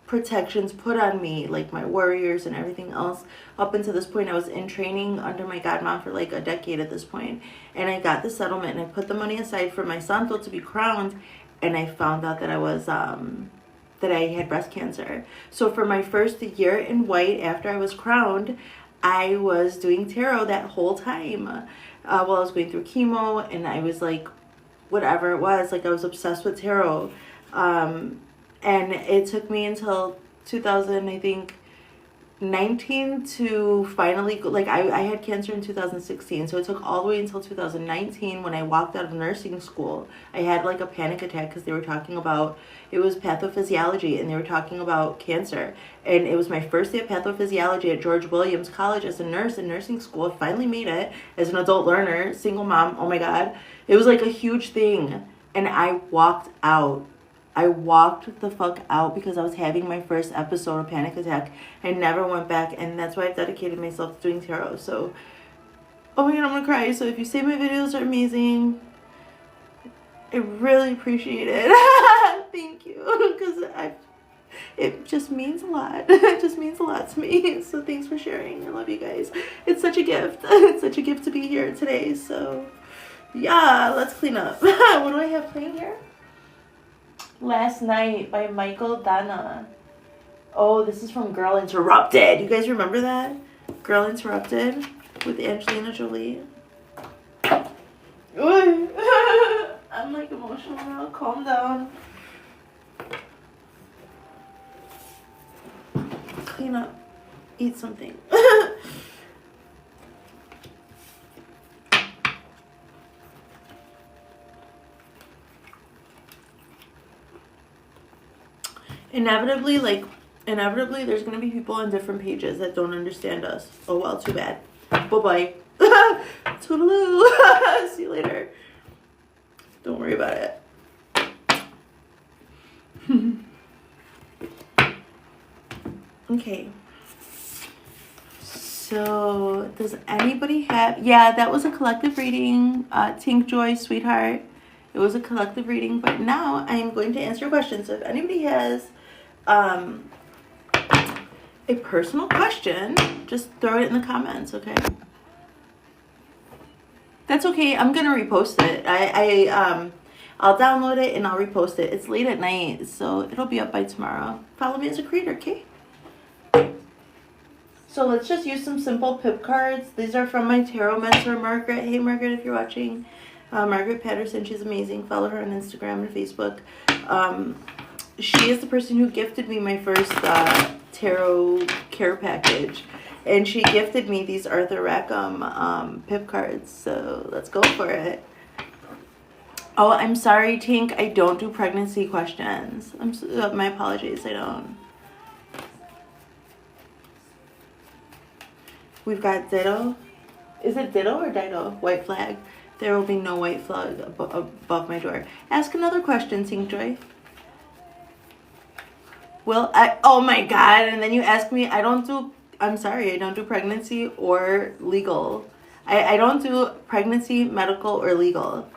protections put on me, like my warriors and everything else. Up until this point, I was in training under my godmom for like a decade at this point. And I got the settlement and I put the money aside for my santo to be crowned. And I found out that that I had breast cancer. So for my first year in white after I was crowned, I was doing tarot that whole time while I was going through chemo, and I was like, whatever it was, like I was obsessed with tarot. And it took me until 2000, I think, 19 to finally go. Like I had cancer in 2016, so it took all the way until 2019 when I walked out of nursing school. I had like a panic attack because they were talking about, it was pathophysiology, and they were talking about cancer. And it was my first day of pathophysiology at George Williams College as a nurse in nursing school. I finally made it as an adult learner, single mom. Oh my God, it was like a huge thing. And I walked out. I walked the fuck out because I was having my first episode of panic attack. I never went back, and that's why I've dedicated myself to doing tarot. So, oh my God, I'm gonna cry. So if you say my videos are amazing, I really appreciate it. Thank you, because it just means a lot. It just means a lot to me. So thanks for sharing. I love you guys. It's such a gift. It's such a gift to be here today. So yeah, let's clean up. What do I have playing here? Last Night by Michael Dana. Oh, this is from Girl Interrupted. You guys remember that? Girl Interrupted with Angelina Jolie. I'm like emotional now. Calm down. Clean up. Eat something. Inevitably, there's going to be people on different pages that don't understand us. Oh, well, too bad. Bye-bye. Toodaloo. See you later. Don't worry about it. Okay. So, does anybody have... Yeah, that was a collective reading. Tink Joy, sweetheart. It was a collective reading, but now I am going to answer questions. So if anybody has a personal question, just throw it in the comments, okay? That's okay. I'm gonna repost it. I'll download it and I'll repost it. It's late at night, so it'll be up by tomorrow. Follow me as a creator, okay? So let's just use some simple pip cards. These are from my tarot mentor, Margaret. Hey, Margaret, if you're watching. Margaret Patterson, she's amazing. Follow her on Instagram and Facebook. She is the person who gifted me my first tarot care package. And she gifted me these Arthur Rackham pip cards. So let's go for it. Oh, I'm sorry, Tink. I don't do pregnancy questions. My apologies. I don't. We've got Ditto. Is it Ditto or Dido? White flag. There will be no white flag above my door. Ask another question, Tink Joy. Well, oh my God. And then you ask me, I'm sorry, I don't do pregnancy or legal. I don't do pregnancy, medical, or legal.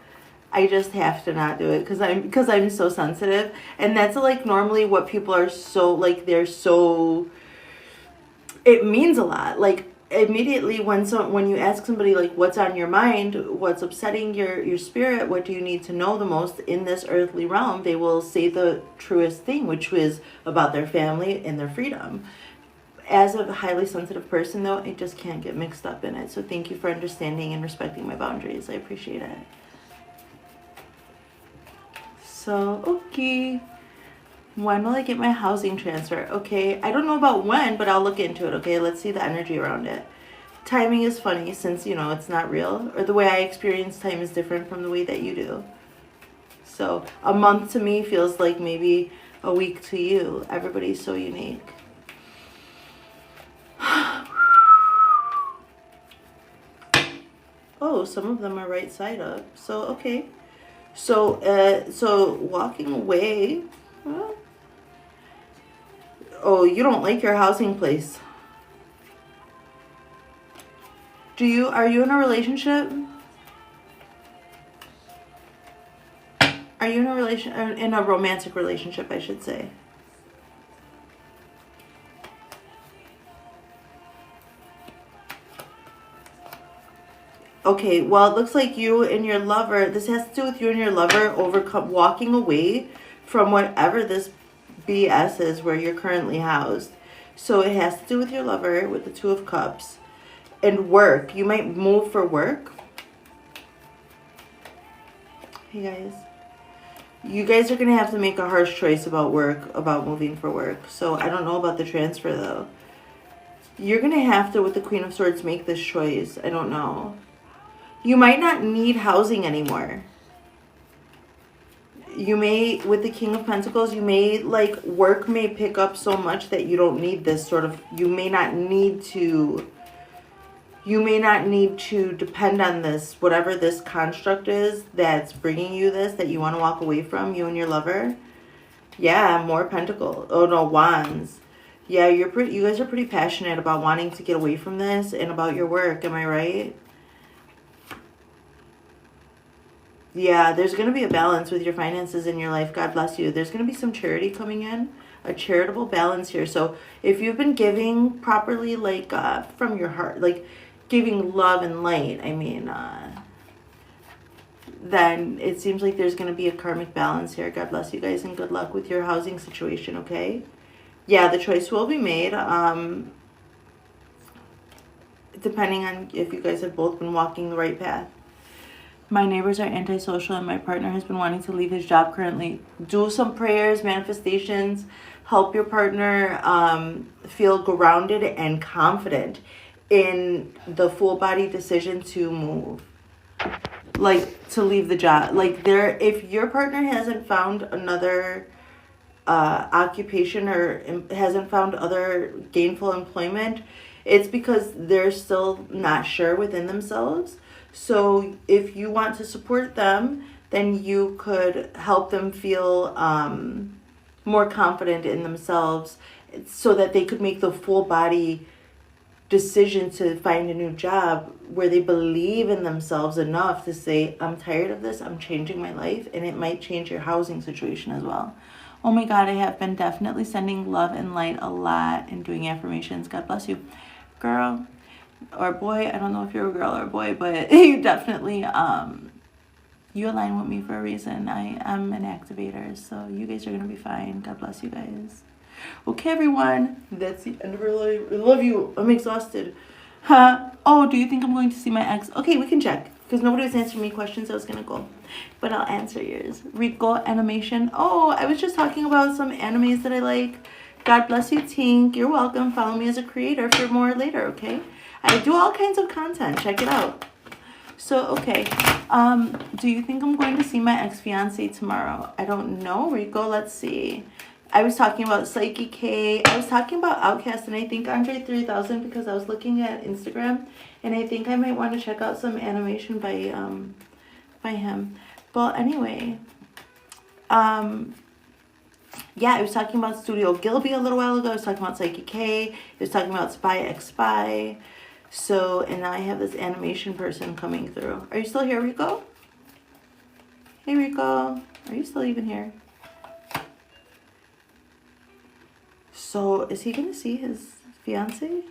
I just have to not do it because I'm so sensitive. And that's like normally what people are so, like, it means a lot. Like, immediately when you ask somebody like what's on your mind, what's upsetting your spirit, what do you need to know the most in this earthly realm, they will say the truest thing, which was about their family and their freedom. As a highly sensitive person, though, I just can't get mixed up in it. So thank you for understanding and respecting my boundaries. I appreciate it. So, okay. When will I get my housing transfer? Okay, I don't know about when, but I'll look into it, okay? Let's see the energy around it. Timing is funny since, you know, it's not real. Or the way I experience time is different from the way that you do. So, a month to me feels like maybe a week to you. Everybody's so unique. Oh, some of them are right side up. So, okay. So walking away. Well, oh, you don't like your housing place. Are you in a relationship? Are you in a romantic relationship, I should say? Okay, well, it looks like you and your lover, this has to do with you and your lover walking away from whatever this BS is where you're currently housed. So it has to do with your lover with the Two of Cups. And work. You might move for work. Hey guys. You guys are going to have to make a harsh choice about work, about moving for work. So I don't know about the transfer though. You're going to have to, with the Queen of Swords, make this choice. I don't know. You might not need housing anymore. You may, with the King of Pentacles, you may, like, work may pick up so much that you don't need this sort of, you may not need to depend on this, whatever this construct is that's bringing you this, that you want to walk away from, you and your lover. Yeah, more Pentacles. Oh, no, Wands. Yeah, you guys are pretty passionate about wanting to get away from this and about your work. Am I right? Yeah, there's going to be a balance with your finances in your life. God bless you. There's going to be some charity coming in, a charitable balance here. So if you've been giving properly, like from your heart, like giving love and light, I mean, then it seems like there's going to be a karmic balance here. God bless you guys and good luck with your housing situation, okay? Yeah, the choice will be made. Depending on if you guys have both been walking the right path. My neighbors are antisocial and my partner has been wanting to leave his job currently. Do some prayers, manifestations. Help your partner feel grounded and confident in the full body decision to move. Like, to leave the job. Like, if your partner hasn't found another occupation or hasn't found other gainful employment, it's because they're still not sure within themselves. So if you want to support them, then you could help them feel more confident in themselves so that they could make the full body decision to find a new job where they believe in themselves enough to say, I'm tired of this, I'm changing my life, and it might change your housing situation as well. Oh my God, I have been definitely sending love and light a lot and doing affirmations. God bless you. Girl or boy, I don't know if you're a girl or a boy, but you definitely, you align with me for a reason. I am an activator, so you guys are going to be fine. God bless you guys. Okay, everyone, that's the end of our life. I love you. I'm exhausted. Oh, do you think I'm going to see my ex? Okay, we can check, because nobody was answering me questions. I was going to go, but I'll answer yours. Rico animation. Oh, I was just talking about some animes that I like. God bless you, Tink. You're welcome. Follow me as a creator for more later, okay? I do all kinds of content. Check it out. So, okay. Do you think I'm going to see my ex-fiance tomorrow? I don't know, Rico. Let's see. I was talking about Psyche K. I was talking about Outcast, and I think Andre 3000 because I was looking at Instagram, and I think I might want to check out some animation by him. But anyway, yeah, I was talking about Studio Gilby a little while ago. I was talking about Psyche K. I was talking about Spy X Spy. So, and now I have this animation person coming through. Are you still here, Rico? Hey, Rico. Are you still even here? So, is he going to see his fiance?